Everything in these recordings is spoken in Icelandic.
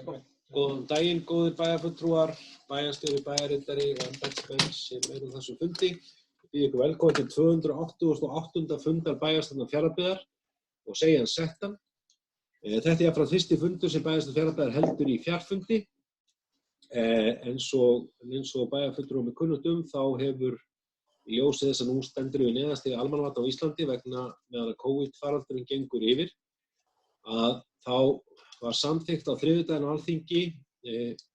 Góðan daginn, góðir bæjarfulltrúar, bæjarstjóri, bæjarritari og embættismenn sem eru á þessum fundi. Ég býð ykkur velkomin til 288. fundar bæjarstjórnar Fjarðabyggðar og segja hann settan. Þetta er jafnframt fyrsti fundur sem bæjarstjórn Fjarðabyggðar heldur í fjarfundi. Eins og bæjarfulltrúum er kunnugt þá hefur í ljósi þess að nú stendur við neðast í almannavarna á Íslandi vegna meðan að COVID-faraldurinn gengur yfir, að þá var samþykkt á þriðjudaginn á Alþingi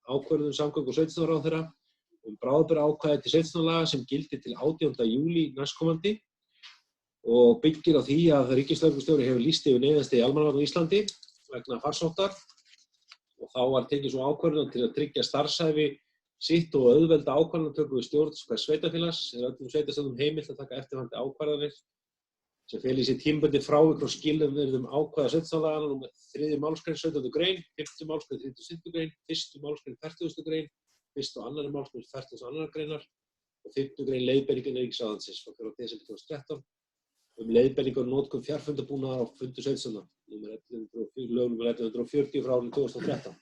ákvörðun samgöngu- og sveitarstjórnarráðherra bráðabirgðaákvæði til sveitarstjórnarlaga sem gildir til 18. júlí næstkomandi og byggir á því að ríkislögreglustjóri hefur lýst yfir neyðarstigi almannavarna á Íslandi vegna farsóttar og þá var tekið svo ákvörðun til að tryggja starfshæfi sitt og auðvelda ákvarðanatöku við stjórn hvers sveitarfélags öllum sveitarstjórnum heimilt að taka eftirfarandi ákvarðanir sem feli í sér tímabundið frávik frá skilyrðum ákvæða sveitarstjórnarlaganna númer 3. málsgrein 17. grein, 5. málsgrein 37. grein, 1. málsgrein 40. grein, 1. og 2. málsgrein 42. greinar og 5. grein leiðbeiningar innanríkisráðuneytisins frá 4. desember 2013 leiðbeiningar og notkun fjarfundabúnaðar á fundi sveitarstjórna lög númer 1140 frá árinu 2013.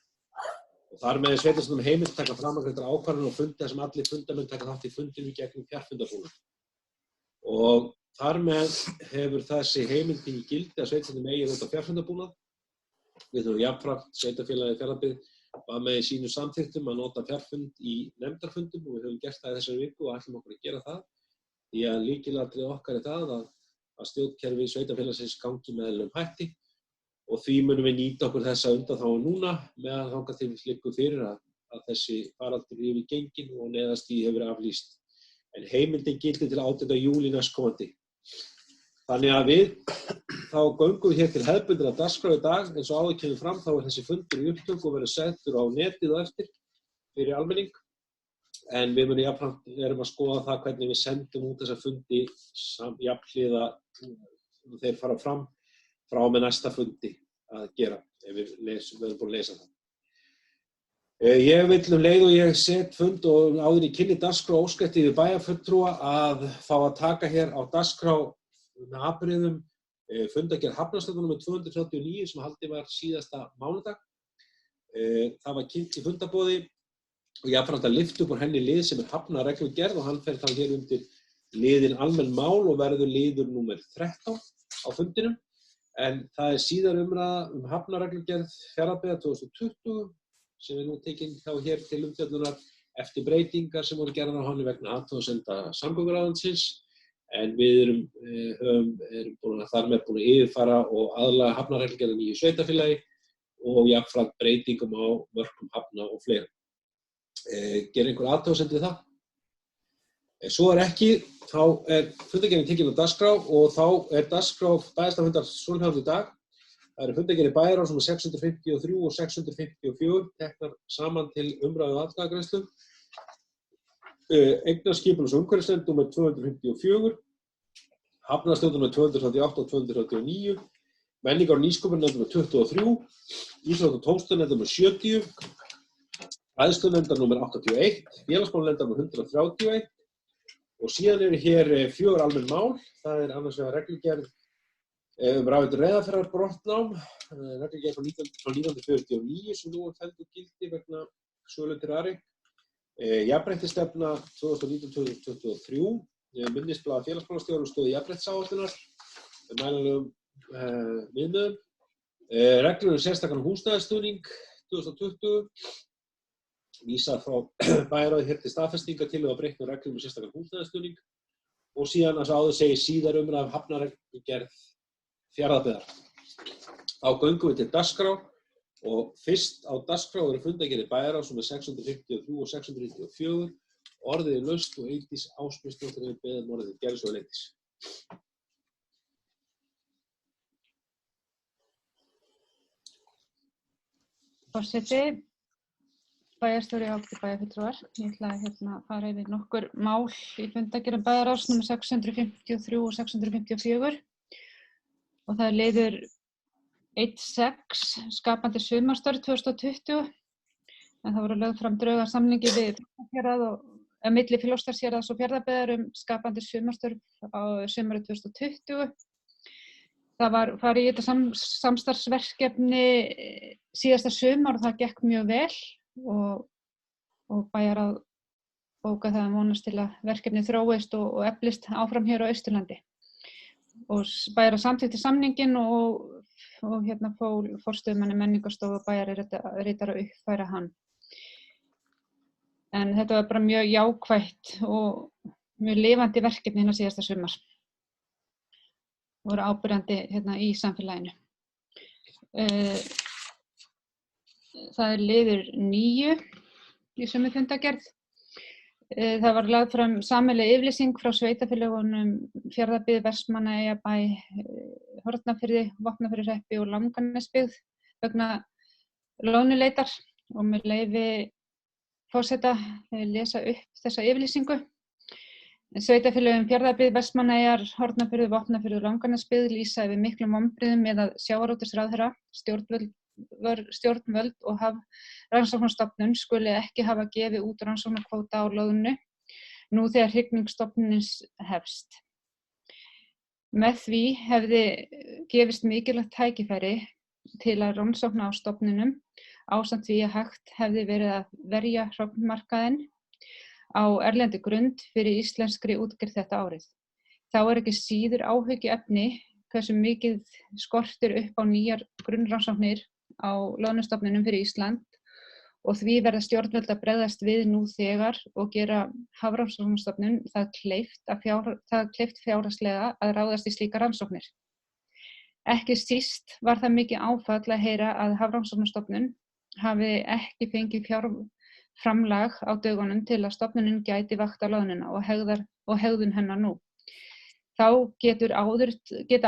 Og þar með sveitarstjórnum heimilt taka framangreindar ákvarðanir á fundi þar sem allir fundamenn taka þátt í fundinu gegnum fjarfundabúnað. Og þar með hefur þessi heimild í gildi að sveitarstjórnum eigi nota fjarfundabúnað. Við höfum jafnframt sveitarfélagið Fjarðabyggð var með í sínu samþykktum að nota fjarfund í nefndarfundum og við höfum gert það í þessari viku og ætlum okkur að gera það. Því að lykilatriði okkar er það að stjórnkerfi sveitarfélagsins gangi með eðlilegum hætti og því munum við nýta okkur þessa undanþágu núna meðan þangað til liggur fyrir að þessi faraldur yfir gengin og neyðarstigi hefur verið aflýst. En heimildin gildir til 18. júlí næstkomandi. Þannig að við þá göngum hér til hefðbundinnar dagskrá í dag eins og áður kemur fram þá þessi fundur í upptöku og verður settur á netið og eftir fyrir almenning. En við munum jafnframt erum að skoða það hvernig við sendum út þessa fundi jafnhliða þeir fara fram frá með næsta fundi að gera ef við verðum búin að lesa það. Ég vil leið og ég set fund og áður í kynni dagskrá óskætti við bæjarfulltrúa að fá að taka hér á dagskrá með afbrigðum fundargerð Hafnarstræti númer 239 sem haldið var síðasta mánudag. Það var kynnt í fundarboði og jafnframt að lyfta upp úr henni lið sem er hafnarreglugerð og hann fer þá hér undir liðin almenn mál og verður liður númer 13 á fundinum. En það er síðar umræða hafnarreglugerð Fjarðabyggðar 2020 sem er nú tekin þá hér til umfjöllunar eftir breytingar sem voru gerðar á henni vegna athugasemda samgönguráðuneytisins. En við erum búin að yfirfara og aðlaga hafnarreglugerð að nýju sveitarfélagi og jafnframt breytingum á mörkum hafna og fleira. Gerir einhver athugasemd við það? Svo er ekki, þá er fundargerðin tekin á dagskrá og þá er dagskrá bæjarstjórnarfundar svohljóðandi í dag. Það eru fundargerðir bæjarráðs númer 653 og 654 teknar saman til umræðu og atkvæðagreiðslu. Eignarskipulags- og umhverfisnefnd númer 254, Hafnarstjórn númer 238 og 239, Menningar- og nýsköpunarnefnd númer 23, Íþrótta- og tómstundanefnd númer 70, Fræðslunefndar númer 81, Félagsmálanefndar númer 131 og síðan eru hér 4 almenn mál. Það er annars vegar reglugerð rafveitu Reyðarfjarðarbrottnám, reglugerð frá 1949 sem nú er felld úr gildi vegna sölu til Rarik. Jafnréttisstefna 2019-2023, minnisblað félagsmálastjóra og stöðu jafnréttisáætlunar með mælanlegum viðmiðum. Reglur sérstakan húsnæðisstuðning 2020, vísað frá bæjarráði hér til staðfestingar til að breytna reglum sérstakan húsnæðisstuðning og síðan að áður segir síðar umræðu hafnarreglugerð Fjarðabyggðar. Þá göngum við til dagskrá og fyrst á dagskrá eru fundargerðir bæjarráðs númer 653 og 694, orðið er laust og Eydís Ásbjörnsdóttir hefur beðið orðið. Gerðu svo Eydís. Forseti, bæjarstjóri og bæjarfulltrúar. Ég ætla að fara yfir nokkur mál í fundargerðum bæjarráðs númer 653 og 654 og það er liður 1.6 skapandi sumarstörf 2020 en það voru lögð fram drög að samningi við milli Fljótsdalshéraðs og Fjarðabyggðar skapandi sumarstörf á sumarið 2020. Það var farið í þetta samstarfsverkefni síðasta sumar og það gekk mjög vel og bæjarráð bóka það að vonast til að verkefni þróist og eflist áfram hér á Austurlandi. Og bæjarráð samþykkti samninginn og fól forstöðumanni Menningarstofu og bæjarritara að uppfæra hann. En þetta var bara mjög jákvætt og mjög lifandi verkefni hérna síðasta sumar. Voru ábyrjandi í samfélaginu. Það er liður 9 í sömu fundargerð. Það var lögð fram sameiginleg yfirlýsing frá sveitarfélögunum Fjarðabyggð, Vestmannaeyjabæ, Hornafirði, Vopnafjarðarhreppi og Langanesbyggð vegna loðnuleitar og með leyfi forseta lesa upp þessa yfirlýsingu. Sveitarfélögin Fjarðabyggð, Vestmannaeyjar, Hornafjörður, Vopnafjörður og Langanesbyggð lýsa yfir miklum vonbrigðum með að sjávarútvegsráðherra, stjórnvöld og Hafrannsóknastofnun skuli ekki hafa gefið út rannsóknarkvóta á loðnu nú þegar hrygningsstofnunin hefst. Með því hefði gefist mikilvægt tækifæri til að rannsókna á stofninum ásamt því að hægt hefði verið að verja hrognmarkaðinn á erlendi grund fyrir íslenskri útgerð þetta árið. Þá er ekki síður áhyggjuefni hversu mikið skortir upp á nýjar grunnrannsóknir á loðnustofninum fyrir Ísland og því verða stjórnvöld að bregðast við nú þegar og gera Hafrannsóknastofnun það kleift fjárhagslega að ráðast í slíkar rannsóknir. Ekki síst var það mikið áfall að heyra að Hafrannsóknastofnun hafi ekki fengið fjárframlag á dögunum til að stofnunin gæti vakta loðnuna og hegðun hennar nú. Þá geta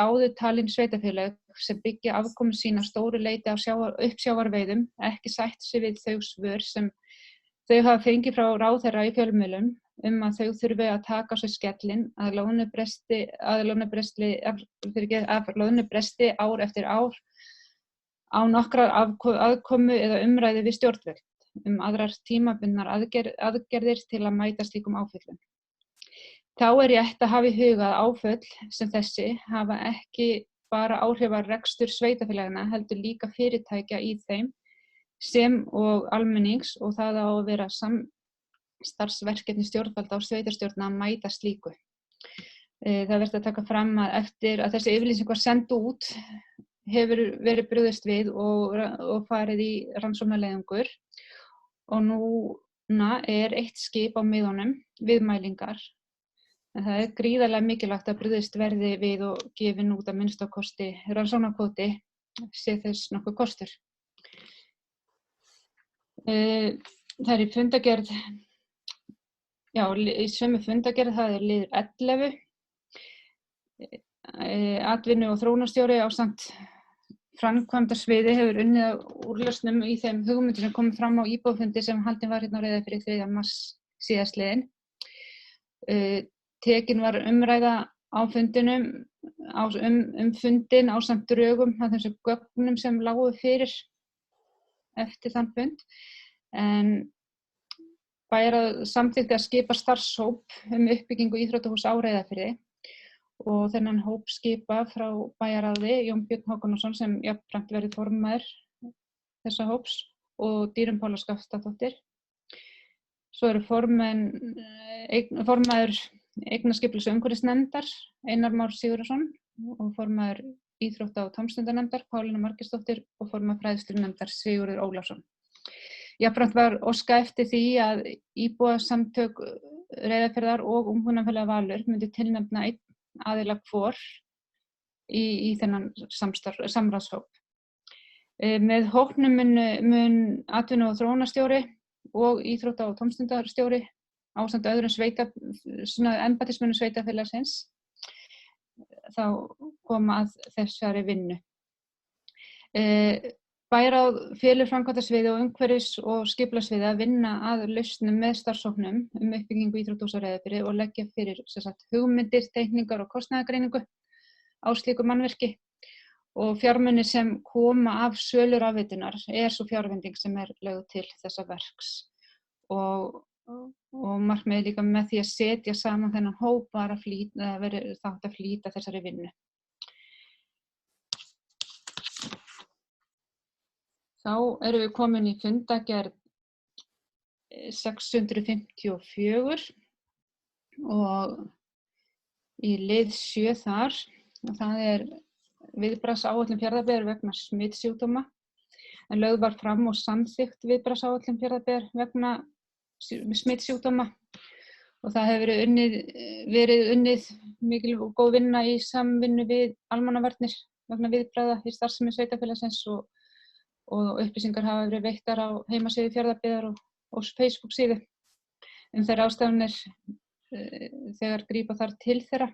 áður talin sveitarfélög sem byggja afkomu sína stóru leyti á uppsjávarveiðum ekki sætt sig við þau svör sem þau hafa fengið frá ráðherra í fjölmiðlum að þau þurfi að taka á sig skellinn að loðnubresti ár eftir ár á nokkrar aðkomu eða umræðu við stjórnvöld aðrar tímabundnar aðgerðir til að mæta slíkum áföllum. Þá er rétt að hafa í huga að áföll sem þessi hafa ekki bara áhrif á rekstur sveitarfélaganna heldur líka fyrirtækja í þeim sem og almennings og það á að vera samstarfsverkefni stjórnvalda og sveitarstjórna að mæta slíku. Það er vert að taka fram að eftir að þessi yfirlýsing var send út hefur verið brugðist við og farið í rannsóknarleiðangur og núna er 1 skip á miðunum við mælingar. En það er gríðarlega mikilvægt að brugðist verði við og gefin út að minnsta kosti rannsóknarkvóti sé þess nokkuð kostur. Það er í fundargerð, í sömu fundargerð, það er liður 11. Atvinnu- og þróunarstjóri ásamt framkvæmdasviði hefur unnið að úrlausnum í þeim hugmyndum sem komið fram á íbúafundi sem haldinn var hérna á Reyðarfirði 3. mars síðastliðinn. Tekin var umræða á fundinum fundin ásamt drögum af þessum gögnum sem lágu fyrir eftir þann fund. En bæjarráð samþykkti að skipa starfshóp uppbyggingu íþróttahúss á Reyðarfirði og þennan hóp skipa frá bæjarráði Jón Björn Hákonarson sem jafnframt verið formaður þessa hóps og Dýrunn Pála Skafstadóttir. Svo eru formaður Eignaskipulags- og umhverfisnefndar Einar Már Sigurðarson og formaður Íþrótta- og tómstundanefndar Pálína Margeirsdóttir og formaður fræðslunefndar Sigurður Ólafsson. Jafnframt var óskað eftir því að íbúasamtök Reyðarfjarðar og Ungmennafélag Valur myndi tilnefna einn aðila hvor í þennan samráðshóp. Með hópnum mun atvinnu- og þróunarstjóri og íþrótta- og tómstundarstjóri ásamt öðrum embættismönnum sveitarfélagsins þá koma að þessari vinnu. Bæjarráð felur framkvæmdasviði og umhverfis- og skipulagssviði að vinna að lausnum með starfshópnum uppbyggingu íþróttahúss á Reyðarfirði og leggja fyrir hugmyndir, teikningar og kostnaðargreiningu á slíku mannvirki. Og fjármunir sem koma af sölu rafveitunar sú fjárveiting sem lögð til þessa verks. Og markmiðið líka með því að setja saman þennan hóp var að flýta þessari vinnu. Þá erum við komin í fundargerð 654 og í lið 7 þar, og það viðbragðsáætlun Fjarðabyggðar vegna smitsjúkdóma, en lögð var fram og samþykkt viðbragðsáætlun Fjarðabyggðar vegna smitsjúkdóma og það hefur verið unnið mikil og góð vinna í samvinnu við almannavarnir vegna viðbragða í starfsemi sveitarfélagsins og upplýsingar hafa verið veittar á heimasíðu Fjarðabyggðar og Facebook síðu þær ráðstafanir þegar grípa þarf til þeirra.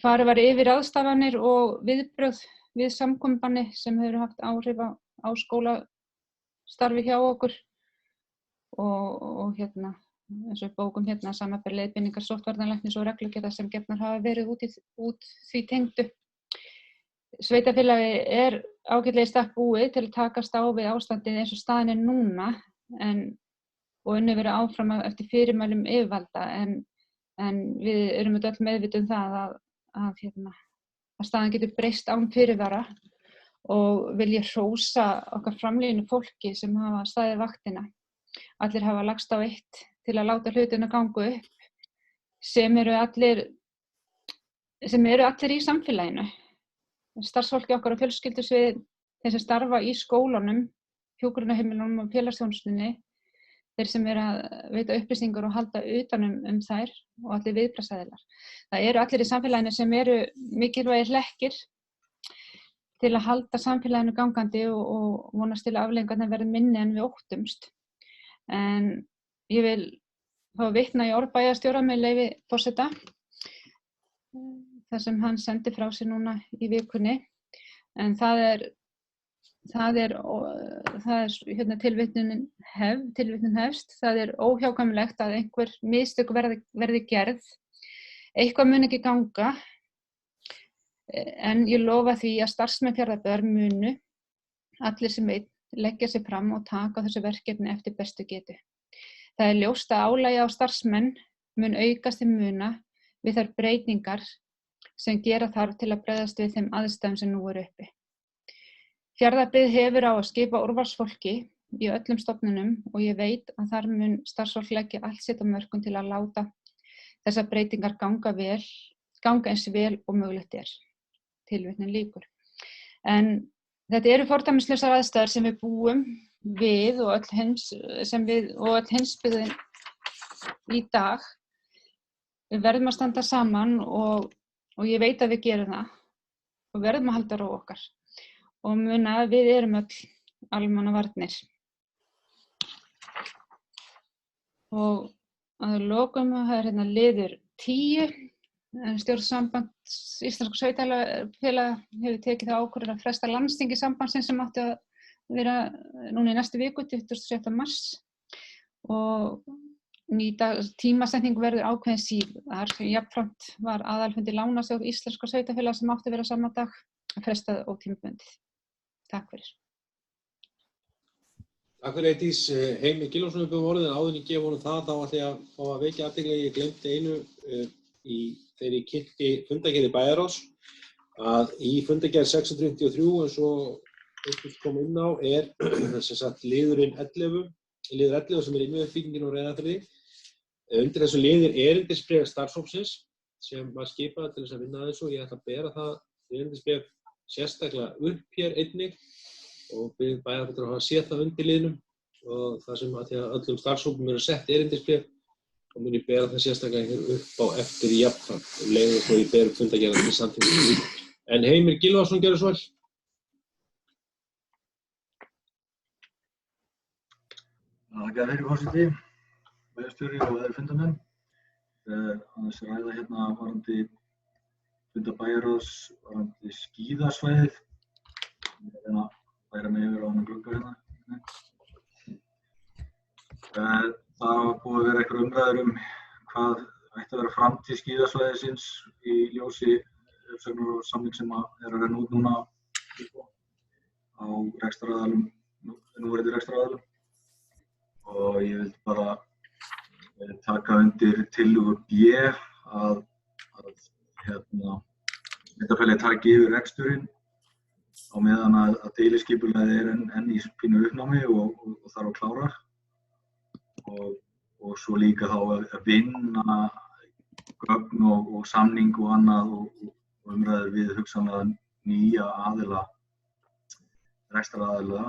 Farið var yfir ráðstafanir og viðbrögð við samkomubanni sem hefur haft áhrif á skólastarfi hjá okkur og eins og bókum samanber leiðbeiningar sóttvarnalæknis og reglugerða sem gefnar hafa verið út því tengdu. Sveitarfélagið ágætlega í stakk búið til að takast á við ástandið eins og staðan núna og unnið verið áfram eftir fyrirmælum yfirvalda en við erum öll meðvituð það að staðan getur breyst án fyrirvara og vil ég hrósa okkar framlínu fólki sem hafa staðið vaktina. Allir hafa lagst á eitt til að láta hlutina ganga upp sem eru allir í samfélaginu. Starfsfólki okkar á fjölskyldusviði, þeir sem starfa í skólunum, hjúkrunarheimilunum og félagsþjónustunni, þeir sem eru að veita upplýsingar og halda utanum þær og allir viðbragðsaðilar. Það eru allir í samfélaginu sem eru mikilvægir hlekkir til að halda samfélaginu gangandi og vonast til að afleiðingarnar verði minni en við óttumst. En ég vil fá að vitna í orð bæjarstjóra með leyfi forseta, þar sem hann sendi frá sér núna í vikunni, en það er tilvitnun hefst, það er óhjákvæmilegt að einhver mistök verði gerð, eitthvað mun ekki ganga, en ég lofa því að starfsmenn Fjarðabyggðar munu allir sem einn leggja sig fram og taka þessu verkefni eftir bestu getu. Það er ljóst að álagið á starfsmenn mun aukast til muna við þær breytingar sem gera þarf til að bregðast við þeim aðstæðum sem nú eru uppi. Fjarðabyggð hefur á að skipa úrvalsfólki í öllum stofnunum og ég veit að þar mun starfsfólk leggja allt sitt af mörkum til að láta þessar breytingar ganga eins vel og mögulegt er. Tilvitnun lýkur. En þetta eru fordæmislausar aðstæður sem við búum við og öll heimsbyggðin í dag. Við verðum að standa saman og ég veit að við gerum það og verðum að halda ró okkar og muna að við erum öll almannavarnir. Og að lokum það er liður 10. Stjórn Sambands Íslenskra sveitarfélaga hefur tekið það ákvörðun að fresta landsþingi sambandsins sem átti að vera núna í næstu viku, 27. mars og tímasetning verður ákveðin síðar. Jafnframt var aðalfundi Lánasjóðs Íslenskra sveitarfélaga sem átti að vera sama dag frestað ótímabundið. Takk fyrir. Takk fyrir Eydís. Heimir Gylfason er orðið en áður en ég gef honum það þá ætla ég að fá að vekja athygli. Ég gleymdi einu þegar ég kynnti fundargerð bæjarráðs að í fundargerð 653 eins og Eydís kom inn á liður 11 sem er innviðauppbyggingin og Reyðarfirði. Undir þessu liður erindisbréf starfshópsins sem var skipað til þess að vinna að þessu og ég ætla að bera það erindisbréf sérstaklega upp hér einnig og byrja bæjarfulltrúa að hafa séð það undir liðnum og það sem að því að öllum starfshópum eru sett erindisbréf og mun ég bera það sérstaklega hér upp á eftir jafnframt leiður og ég ber upp fundargerðar til samtíma. En Heimir Gylfason gerði svo vel. Þakka fyrir forseti, bæjarstjóri og aðrir fundarmenn. Aðeins ræða hérna varðandi fundar bæjarráðs varðandi skíðasvæðið. Ég er að færa mig yfir á þennan glugga hérna. Það var búið að vera einhver umræður hvað ætti að vera framtíð skíðasvæðisins í ljósi uppsagnar og samning sem er að renna út núna á rekstraraðilum, núverandi rekstraraðilum. Og ég vil bara taka undir tillögu B að sveitarfélagið taki yfir reksturinn á meðan að deiliskipulagið enn í pínu uppnámi og þarf að klára. Og svo líka þá að vinna gögn og samning og annað og umræður við hugsanlega nýja aðila, rekstraraðila,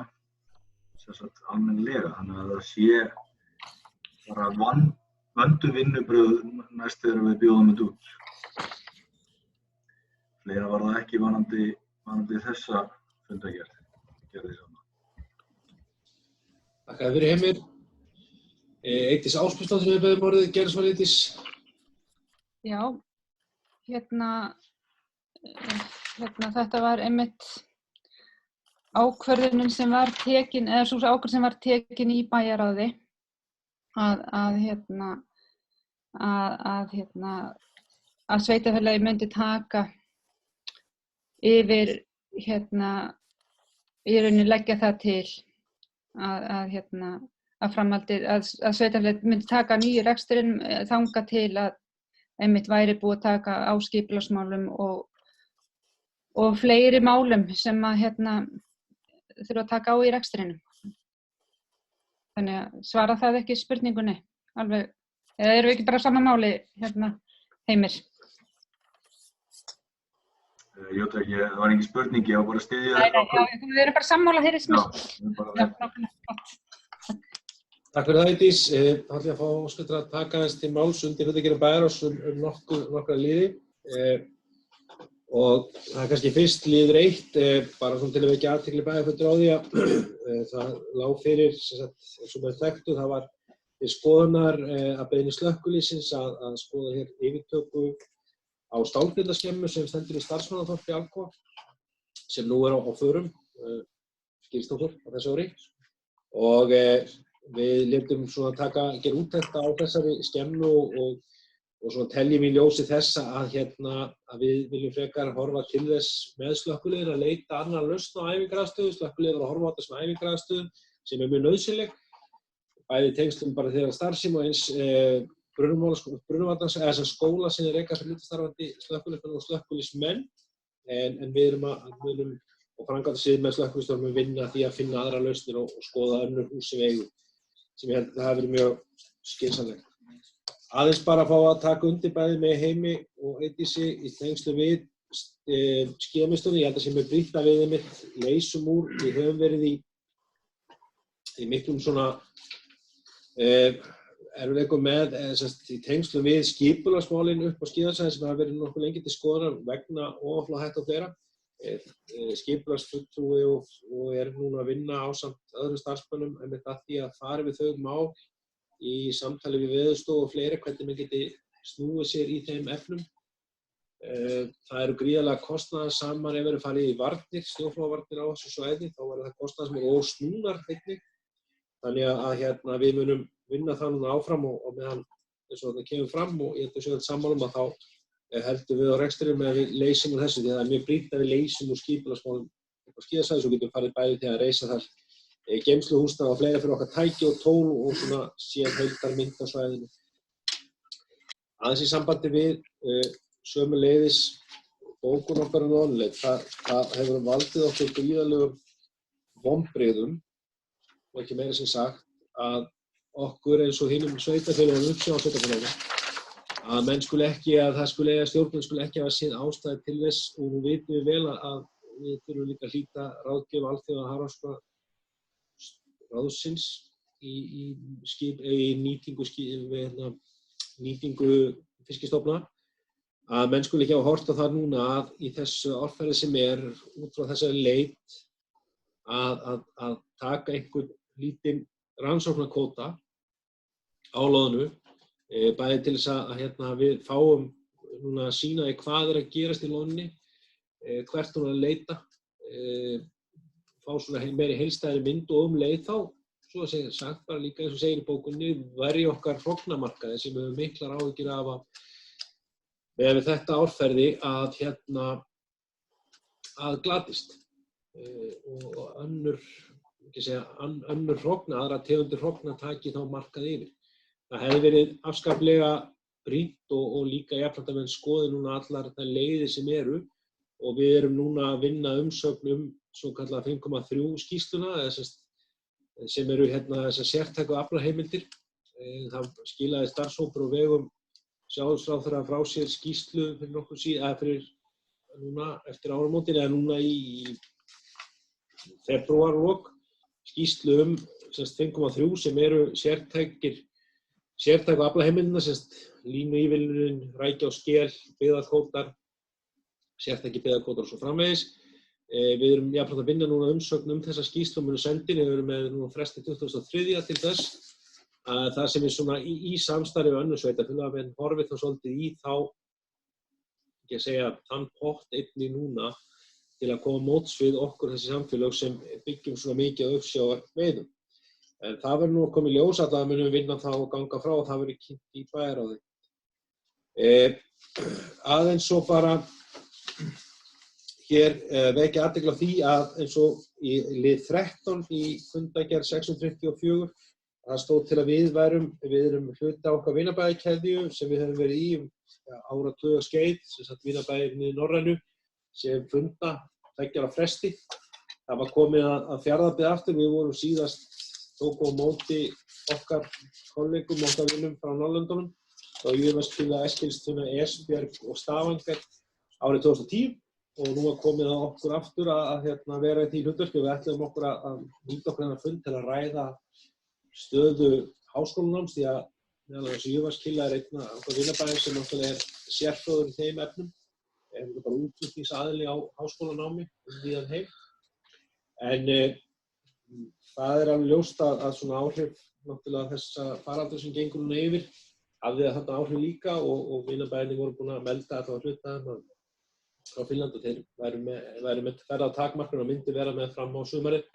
sem sagt almennilega. Þannig að það sé bara vönduð vinnubrögð næst þegar við bjóðum þetta út. Fleira var það ekki varðandi þessa fundargerð. Þakka þér fyrir, Heimir. Eydís Ásmundsdóttir hefur beðið orðið, gerðisvar Eydís. Já, þetta var einmitt ákvörðunin sem var tekin, eða sú ákvörðun sem var tekin í bæjarráði að sveitarfélagið myndi taka yfir, í rauninni leggja það til að framhaldið, að sveitarfélagið myndi taka nýju reksturinn þangað til að einmitt væri búið að taka á skipulagsmálum og fleiri málum sem að þurfa að taka á í rekstrinum. Þannig að svara það ekki spurningunni alveg, eða erum við ekki bara sama máli, Heimir? Jú, það var engin spurning, ég var bara að styðja það. Já, við erum bara sammála, heyrðist mér. Takk fyrir það, Eydís. Þá ætlum ég að fá Óskar að taka aðeins til máls undir fundargerð bæjarráðs nokkra liði. Og það kannski fyrst liður 1, bara svona til að vekja athygli bæjarfulltrúa á því að það lá fyrir, eins og með þekktu, það var til skoðunar að beiðni slökkviliðsins að skoða hér yfirtöku á stálblindaskemmu sem stendur í starfsmannaþorpi Alcoa, sem nú á förum, skilst okkur á þessu ári. Og við létum svona gera úttekt á þessari skemmu og svona teljum í ljósi þess að við viljum frekar horfa til þess með slökkviliðin að leita annar lausn á æfingaraðstöðu. Slökkviliðin að horfa á þessum æfingaraðstöðum sem mjög nauðsynleg, bæði tengslum bara þegar starfsemi og eins brunavarnans eða sem skóla sem reka sem hlutastarfandi slökkviliðsmenn og slökkviliðsmenn, en við munum og framkvæmdasvið með slökkviliðsstörfum vinna því að finna aðra lausnir og skoða önnur hús sem við eigum, sem ég held að það hafi verið mjög skynsamlegt. Aðeins bara að fá að taka undir bæði með Heimi og Eydísi í tengslu við skíðamiðstöðina. Ég held að sé mjög brýnt að við einmitt leysum úr. Við höfum verið í miklum svona erfiðleikum með í tengslu við skipulagsmálin upp á skíðasvæði sem hafa verið nokkuð lengi til skoðunar vegna ofanflóðahættu og fleira. Skipulagsfulltrúi og núna að vinna ásamt öðrum starfsmönnum einmitt að því að fara við þau mál í samtali við Veðurstofu og fleiri, hvernig maður geti snúið sér í þeim efnum. Það eru gríðarlega kostnaðarsamar ef við erum farið í varnir, snjóflóðavarnir á þessu svæði, þá verður það kostnaðarsamar og snúnar einnig. Þannig að við munum vinna það núna áfram og meðan eins og þetta kemur fram og ég held að séu þetta sammálum að þá heldum við á rekstrinum að við leysum úr þessu því að það er mjög brýnt að við leysum úr skipulagsmálum upp á skíðasvæði svo getum farið bæði til að reisa þar geymsluhúsnæði og fleira fyrir okkar tæki og tól og svona síðan heildarmynd á svæðinu. Aðeins í sambandi við sömuleiðis bókun okkar online, það hefur valdið okkur gríðarlegum vonbrigðum og ekki meira sem sagt að okkur eins og hinum sveitarfélögunum, uppsjávarsveitarfélögunum, að menn skuli ekki, að það skuli stjórnvöld skuli ekki hafa séð ástæði til þess og nú vitum við vel að við þurfum líka að hlíta ráðgjöf Alþjóða Hafrannsóknaráðsins í nýtingu fiskistofna, að menn skuli ekki hafa horft á það núna að í þessu árferði sem út frá þessari leit að taka einhvern lítinn rannsóknarkvóta á loðnu, bæði til þess að við fáum núna að sýna í hvað að gerast í loðnunni, hvert hún að leita, fá svona meiri heildstæðri mynd og leið þá, svo að segja sagt bara líka eins og segir í bókunni, verja okkar hrognamarkaði sem hefur miklar áhyggjur af með þetta árferði að glatist og önnur hrogna, aðra tegundir hrogna taki þá markað yfir. Það hefði verið afskaplega brýnt og líka jafnframt að menn skoði núna allar þær leiðir sem eru og við erum núna að vinna umsögn svo kallað 5,3 skýrsluna, sem eru þessar sértæku aflaheimildir. Það skilaði starfshópur á vegum sjávarútvegsráðherra frá sér skýrslu fyrir nokkuð síðan, fyrir núna eftir áramótin, eða núna í febrúarlok, skýrslu 5,3 sem eru sértæku aflaheimildirnar, línuívilnunin, rækja og skel, byggðakvótar, sértækir byggðakvótar og svo framvegis. Við erum jafnframt að vinna núna umsögn þessa skýrslu og munum sendin, við erum með núna fresti 23. til þess. Það sem er svona í samstarfi við önnur sveitarfélög, en horfið þá svolítið í þá, ekki að segja, þann pott einnig núna til að koma móts við okkur þessi samfélög sem byggjum svona mikið á uppsjávarveiðum. En það verður nú að koma í ljós að það munum við vinna þá og ganga frá og það verður kynnt í bæjarráði. Aðeins svo bara hér vekja athygli á því að eins og í lið 13 í fundargerð 654 það stóð til að við erum hluti af okkar vinabæjakeðju sem við höfum verið í áratuga skeið, sem sagt vinabæjarnir í Norrænu sem funda 2 ára fresti. Það var komið að Fjarðabyggð aftur, við vorum síðast tóku á móti okkar kollegum, okkar vinnum frá Norðurlöndunum og Jökulsárvirkjun, Eskilstuna, Esbjerg og Stavanger árið 2010 og nú var komið að okkur aftur að vera í því hlutverki og við ætluðum okkur að nýta okkur þennan fund til að ræða stöðu háskólanáms því að Jökulsárvirkjun er einn af okkar vinabæjum sem náttúrulega er sérfróður í þeim efnum. Það er bara útflutningsaðili á háskólanámi víðan heim. En það er alveg ljóst að svona áhrif náttúrulega þessa faraldur sem gengur núna yfir hafði þarna áhrif líka og vinabæjarnir voru búin að melda allavega hluta frá Finnlandi og þeir væru með ferðatakmarkana og myndi vera með fram á sumarið.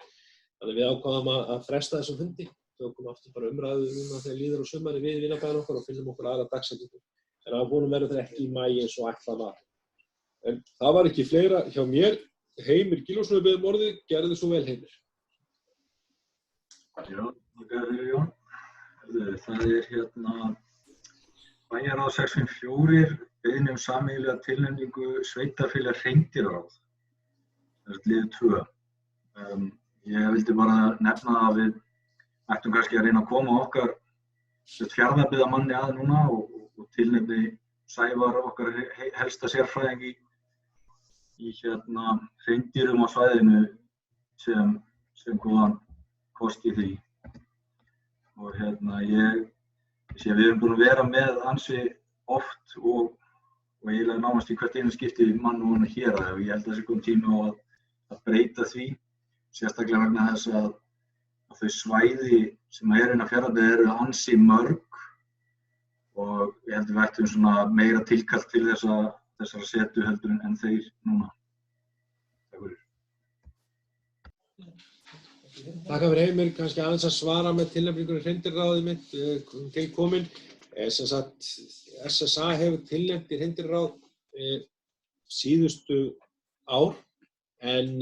Þannig við ákváðum að fresta þessum fundi. Tökum aftur bara umræðu núna þegar líður á sumarið við vinabæjarna okkar og finnum okkur aðra dagsetningu. En á vonum verður þeir ekki í maí eins og ætlað var. En það var ekki fleira hjá mér. Heimir Gylfason beðið orðið, gerðu svo vel Heimir. Já, Jón. Það er bæjarráð 654 beiðni sameiginlega tilnefningu sveitarfélag Hreindýraráð. Það er lið 2. Ég vildi bara nefna að við ættum kannski að reyna að koma okkar Fjarðabyggðarmanni að núna og tilnefni Sævar okkar helsta sérfræðing í hreindýrum á svæðinu sem góðan kost í því. Og ég sé að við erum búin að vera með ansi oft og eiginlega nánast í hvert einu skipti mann og hana hér og ég held að það sé kominn tími á að breyta því, sérstaklega vegna þess að þau svæði sem eru innan Fjarðabyggðar eru ansi mörg og ég held að við ættum svona meira tilkall til þessara setu heldur en þeir núna. Takk fyrir. Takk fyrir Heimir, kannski aðeins að svara með tilnefningunni Hreindýraráðið mitt til komin. Sem sagt, SSA hefur tilnefnt í Hreindýraráð síðustu ár en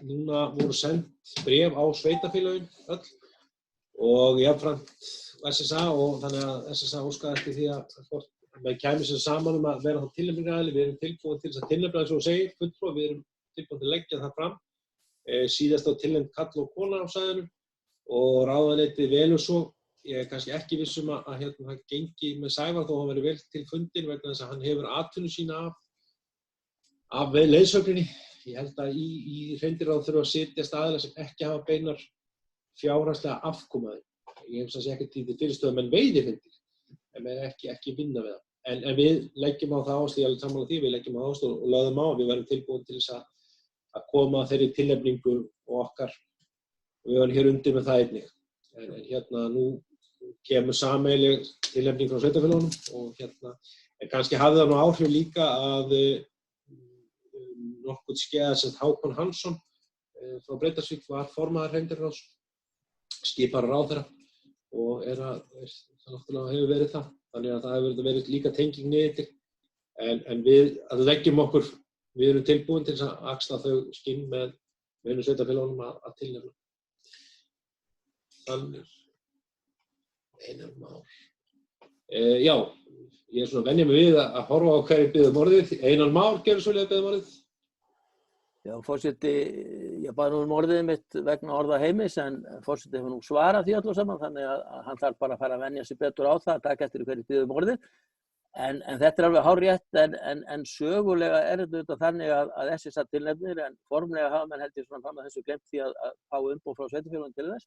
núna voru send bréf á sveitarfélögin öll og jafnframt SSA og þannig að SSA óskaði eftir því að með kæmi sér saman að vera þá tilnefningaraðili. Við erum tilbúin til þess að tilnefna eins og segir fulltrúa, við erum tilbúin til að leggja það fram. Síðast á tilnefnt karl og kona á svæðinu og ráðuneytið velur svo. Ég er kannski ekki viss að það gengi með Sævar þó hann verið vel til fundin vegna þess að hann hefur atvinnu sína af leiðsögninni. Ég held að í Hreindýraráð þurfa að sitjast aðilar sem ekki hafa beinar fjárhagslega afkomaði. Ég hef ekki til fyrirstöðu menn veiði hreindýr, en menn ekki vinna við það. En við leggjum á það áherslu, ég er alveg sammála því, við leggjum á áherslu og lögðum á, við verðum tilbúin til þess að koma þeirri tilnefningu og okkar, og við verðum hér undir með það einnig. En nú kemur sameiginleg tilnefning frá sveitarfélögunum og en kannski hafði það nú áhrif líka að nokkuð skeið sem Hákon Hansson frá Breiðdalsvík var formaður Hreindýraráðs, skipar ráðherra og það náttúrulega hefur verið það. Þannig að það hefur verið líka tenging niður til. En við leggjum okkur, við erum tilbúin til að axla þau skinn með einu sveitarfélögunum að tilnefna. Þannig Einar Már. Já, ég er svona venja mig við að horfa á hverju biður orðið. Einar Már gerur svolítið að biður orðið. Já, forseti, ég bað nú orðið mitt vegna orða Heimis, en forseti hefur nú svarað því öllu saman, þannig að hann þarf bara að fara að venja sig betur á það, að taka eftir hverju biður orðið. En þetta alveg hárrétt, en sögulega þetta þannig að SSA tilnefnir, en formlega hafa menn held ég svona fram að þessu glemt því að fá umboð frá sveitarfélögum til þess.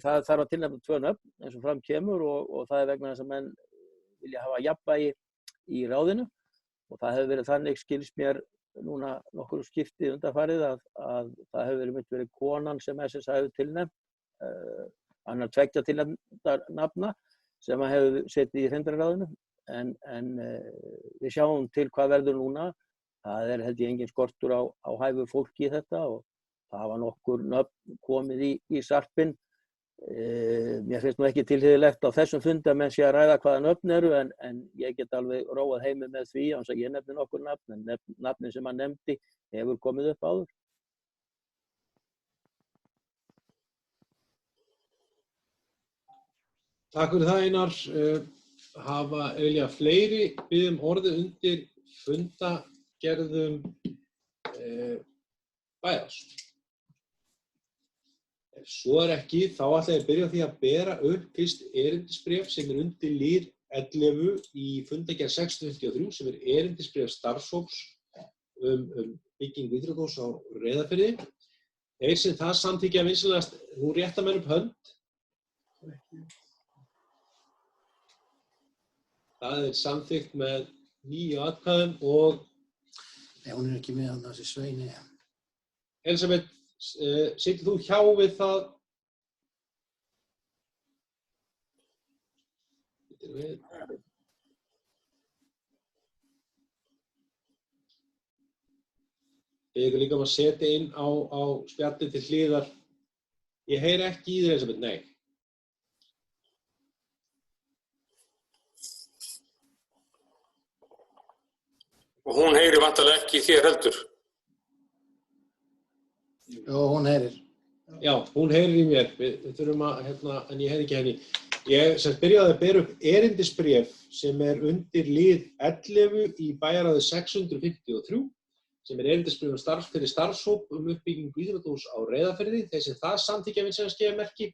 Það þarf að tilnefna 2 nöfn, eins og fram kemur, og það vegna þess að menn vilja hafa jafnvægi í ráðinu, og það hefur verið þannig, skilst mér núna nokkur skiptið undanfarið að það hefur verið konan sem SSA hefur tilnefnt, annar 2 tilnefndar nafna sem hefur setið í hreindarráðinu, en við sjáum til hvað verður núna. Það held ég engin skortur á hæfu fólki í þetta, og það hafa nokkur nöfn komið í sarpinn. Mér finnst nú ekki tilhyggjulegt á þessum fundi að menn sé að ræða hvaða nöfn eru, en ég get alveg róað Heimi með því, án þess að ég nefni nokkur nafn, en nafnin sem hann nefndi hefur komið upp áður. Takk fyrir það, Einar. Vilja fleiri biðja orðið undir fundagerðum bæjarráðs? Ef svo ekki, þá ætla ég að byrja á því að bera upp fyrst erindisbréf sem undir lið 11 í fundagerð 653, sem erindisbréf starfshóps byggingu íþróttahúss á Reyðarfirði. Þeir sem það samþykkja vinsamlegast, nú rétta menn upp hönd. Það samþykkt með 9 atkvæðum og... Nei, hún ekki með hann þessi Sveini. Elisabeth, situr þú hjá við það? Ég ykkur líka að setja inn á spjallið til hliðar. Ég heyri ekki í þér, Elisabeth, nei. Og hún heyrir væntanlega ekki í þér heldur. Já, hún heyrir. Já, hún heyrir í mér. Við þurfum að, en ég heyri ekki henni. Ég sem byrjaði að bera upp erindisbréf sem undir lið 11 í bæjarráði 653, sem erindisbréf fyrir starfshóp uppbyggingu íþróttahúss á Reyðarfirði. Þeir sem það samþykkja vinsamlegast gefa merki.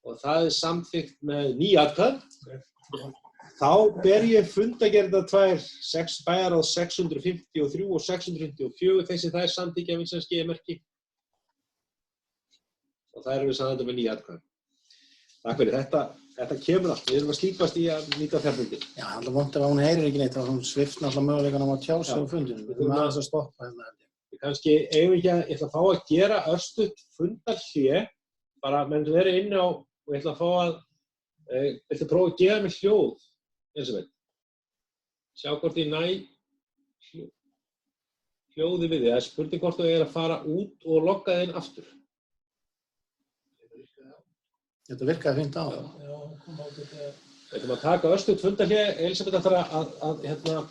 Og það samþykkt með 9 atkvæðum. Þá ber ég fundagerða 2, bæjarráð 653 og 654, þessi það samþykkja vinsamlegast gefa merki. Og það við saman með 9 atkvæðum. Takk fyrir þetta kemur allt. Við erum að slípast í að nýta fjárfundi. Já, alltaf vont ef hún heyrir ekki neitt, þá hún svifst náttúrulega möguleikanum að tjá sig á fundinu. Við þurfum aðeins að stoppa hérna. Kannski eigum við ekki að, ég ætla að fá að gera örstutt fundarhlé, bara menn verið inni á, og ég ætla að fá að, viltu prófa að gefa mér hljóð, eins og veit. Sjá hvort ég næ hljóði við því. Það spurning hvort þú að fara út og logga þinn aftur. Þetta virkaði fínt á. Já, koma át þetta. Við ætlum að taka örstutt fundarhlé. Elisabeth ætlar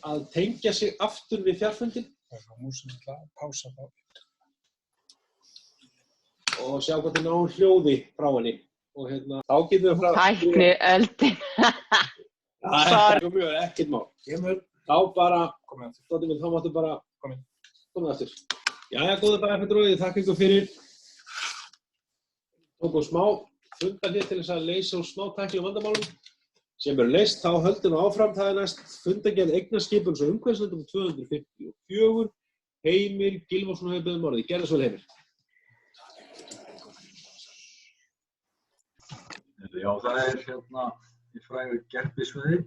að tengja sig aftur við fjarfundin. Músin ætla að pása þá. Og sjá hvort þið náum hljóði frá henni. Og þá getum við frá... Tækni eldin. Það mjög ekkert mál. Þá bara, þá máttu bara koma aftur. Jæja, góða bæjarfulltrúi, þakka ykkur fyrir. Tókum smá fundarhlé til þess að leysa úr smá tæknilegum vandamálum. Sem leyst, þá höldum við áfram. Það næst fundargerð eignarskipunar og umhverfisnefndar 254. Heimir Gylfason hefur beðið orðið. Gerðu svo vel, Heimir. Já, það í frægu Gerpisvæði.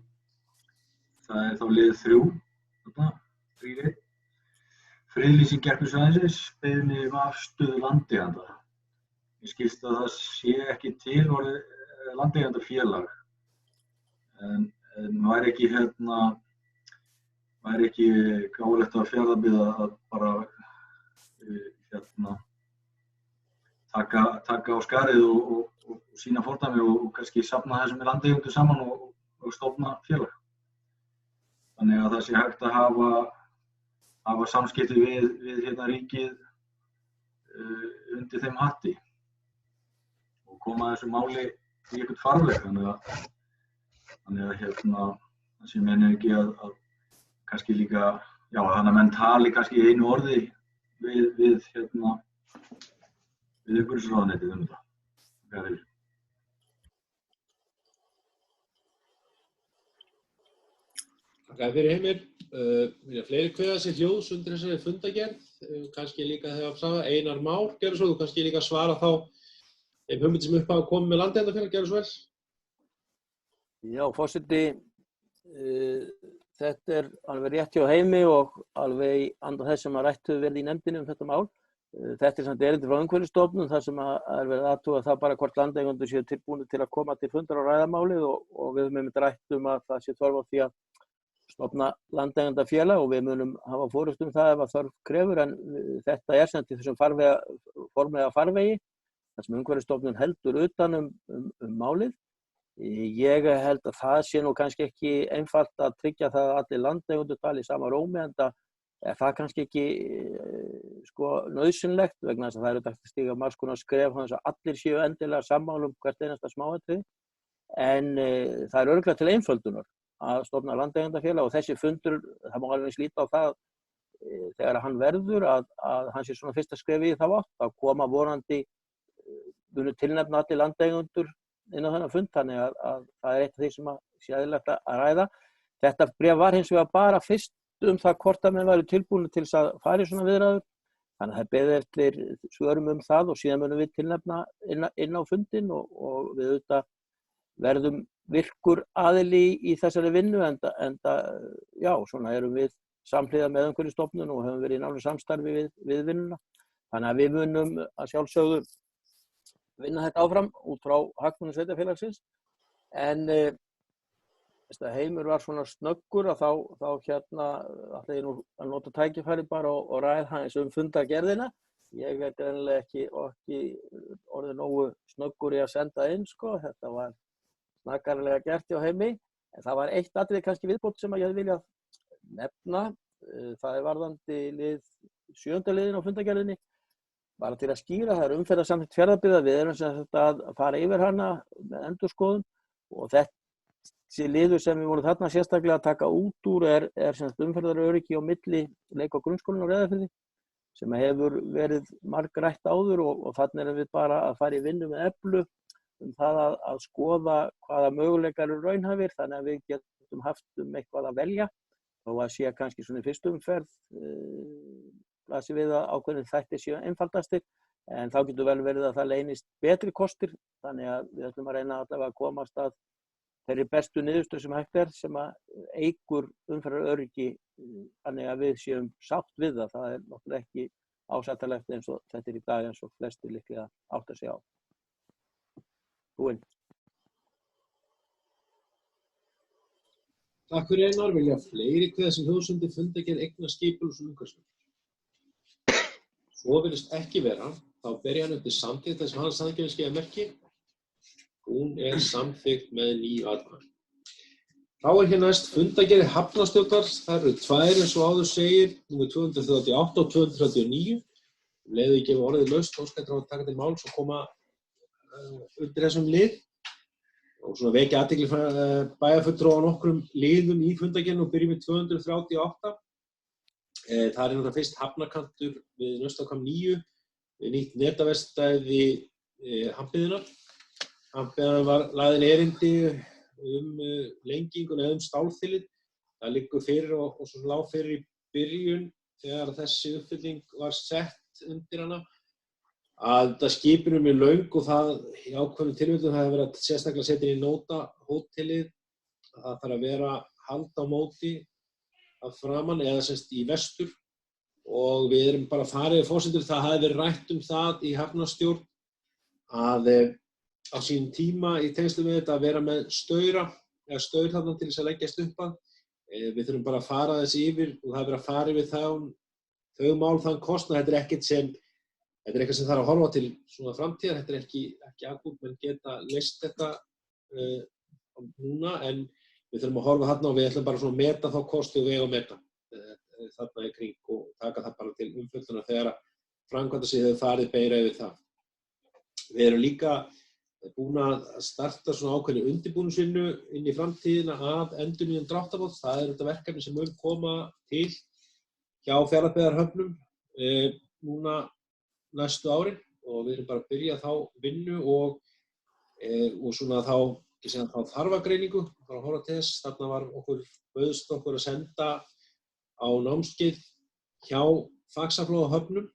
Það þá lið 3, þarna, 3. Friðlýsing Gerpisvæðisins, beiðni afstöðu landeiganda. Ég skilst að það sé ekki til orðið landeigandafélag. En væri ekki gáfulegt að Fjarðabyggð að bara taka á skarið og sýna fordæmi og kannski safna þessum landeigendum saman og stofna félag. Þannig að það sé hægt að hafa samskipti við ríkið undir þeim hatti og koma þessu máli í einhvern farveg. Þannig að það sé meina ekki að kannski líka Já, þannig að menn tali kannski í einu orði við umhverfisráðuneytið það. Takk fyrir Heimir. Vilja fleiri kveða sér hljóðs undir þessari fundagerð. Kannski líka þegar það Einar Már, gerðu svo, þú kannski líka svara þá þeim hugmyndum sem upp hafa komið með Landeigendafélag, gerðu svo vel. Já, forseti, þetta alveg rétt hjá Heimi og alveg í anda þess sem rætt hefur verið í nefndinni þetta mál. Þetta samt erindi frá Umhverfisstofnun þar sem verið að athuga það bara hvort landeigendur séu tilbúnir til að koma til fundar og ræða málið og við höfum rætt að það sé þörf á því að stofna landeigendafélag og við munum hafa forystu það ef að þörf krefur en þetta samt í þessum formlega farvegi þar sem Umhverfisstofnun heldur utan málið. Ég held að það sé nú kannski ekki einfalt að tryggja það að allir landeigendur tali í sama rómi en það er kannski ekki nauðsynlegt vegna þess að það eru að stíga margs konar skref þannig að allir séu endilega sammála hvert einasta smáatriði en það er örugglega til einföldunar að stofna landeigendafélag og þessi fundur, það má alveg slíta á það þegar hann verður að hann sé svona fyrsta skrefi í þá átt að koma vonandi munu tilnefna allir landeigendur inn á þennan fund þannig að það er eitt af því sem sé eðlilegt að ræða. Þetta bréf var hins vegar bara fyrst það hvort að menn væri tilbúin til þess að fara í svona viðræður. Þannig að það beðið eftir svörum það og síðan munum við tilnefna inn á fundin og við auðvitað verðum virkur aðili í þessari vinnu enda já, svona erum við samhliða með Umhverfisstofnun og höfum verið í nánu samstarfi við vinnuna. Þannig að við munum að sjálfsögðu vinna þetta áfram út frá hagsmunum sveitarfélagsins en Heimur var svona snöggur að þá ætla ég nú að nota tækifæri bara og ræða hans fundargerðina. Ég greinilega ekki orðið nógu snöggur í að senda inn þetta var snakkarlega gert hjá Heimi en það var eitt atriði kannski viðbót sem ég hefði viljað nefna. Það er varðandi 7. liðin á fundargerðinni bara til að skýra, það er umferðarsamþykkt Fjarðabyggðar, við erum sem sagt að fara yfir hana með endurskoðun og þessi liður sem við vorum þarna sérstaklega að taka út úr er sem sagt umferðaröryggi á milli leik- og grunnskólann á Reyðarfirði sem hefur verið margrætt áður og þarna erum við bara að fara í vinnu með Eflu það að skoða hvaða möguleikar eru raunhæfir þannig að við getum haft eitthvað að velja og að sé kannski svona í fyrstu umferð blasir við að ákveðnir þættir séu einfaldastir en þá getur vel verið að það leynist betri kostir þannig að við ætlum að reyna allavega að komast að þeirri bestu niðurstöðu sem hægt sem að eykur umferðaröryggi þannig að við séum sátt við það er náttúrulega ekki ásættanlegt eins og þetta í dag eins og flestir líklega átta sig á. Búinn. Takk fyrir Einar, vilja fleiri kveða sér hljóðs undir fundargerð eignaskipulags og umhverfismála. Svo virðist ekki vera, þá ber ég hann undir samþykkt þess að hann samþykkt merki. Hún er samþykkt með 9 atkvæðum. Þá er hér næst fundargerð hafnarstjórnar, það eru 2 eins og áður segir, númer 238 og 239. Leiðu ég gefa orðið laust, óskættur á að taka til máls og koma undir þessum lið. Og svona vekja athygli bæjarfulltrúa á nokkrum liðum í fundargerðinni og byrjum við 238. Það er náttúrulega fyrst hafnarkantur við Naustahvamm 9, við nýtt netaverkstæði Hampiðinnar. Hampiðinnar var lagðin erindi lenginguna eða stálþilið. Það liggur fyrir og svo lá fyrir í byrjun þegar þessi uppfylling var sett undir hana að þetta skipinu er löng og það í ákveðnum tilfellum það hefur verið að sérstaklega setja inn í nóta hótelið að það þarf að vera hald á móti að framan eða semst í vestur og við erum bara farið fórsendur það hafi verið rætt það í hafnarstjórn að á sínum tíma í tengslum við þetta að vera með staur þarna til þess að leggjast upp að. Við þurfum bara að fara þessi yfir og það er verið að fara yfir þau mál þann kostnað. Þetta er eitthvað sem þarf að horfa til svona framtíðar. Þetta er ekki akút, menn geta leyst þetta núna en við þurfum að horfa þarna og við ætlum bara svona að meta þá kosti og vega og meta þarna í kring og taka það bara til umfjöllunar þegar að framkvæmda sig hefur farið beira yfir það. Við erum líka búin að starta svona ákveðnu undirbúningsvinnu inn í framtíðina að endurnýjun dráttarboð. Það er þetta verkefni sem mun koma til hjá Fjarðabyggðarhöfnum núna næstu árin og við erum bara að byrja þá vinnu og svona þá þarfagreiningu, bara að horfa til þess. Þarna var bauðst okkur að senda á námskeið hjá Faxaflóahöfnum.